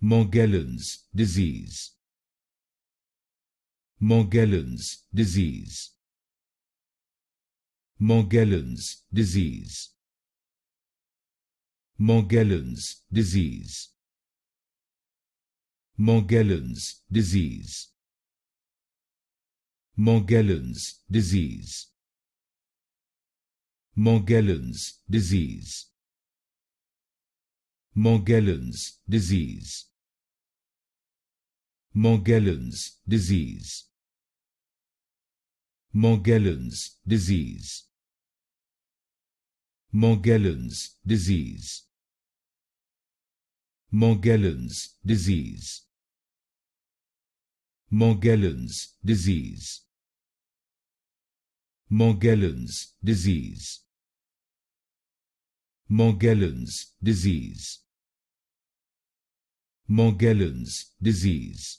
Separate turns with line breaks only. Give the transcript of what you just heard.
Morgellons disease. Morgellons disease. Morgellons disease. Morgellons disease. Morgellons disease. Morgellons disease. Morgellons disease. Morgellons disease. Morgellons disease. Morgellons disease. Morgellons disease. Morgellons disease. Morgellons disease. Morgellons disease. Morgellons disease. Morgellons disease.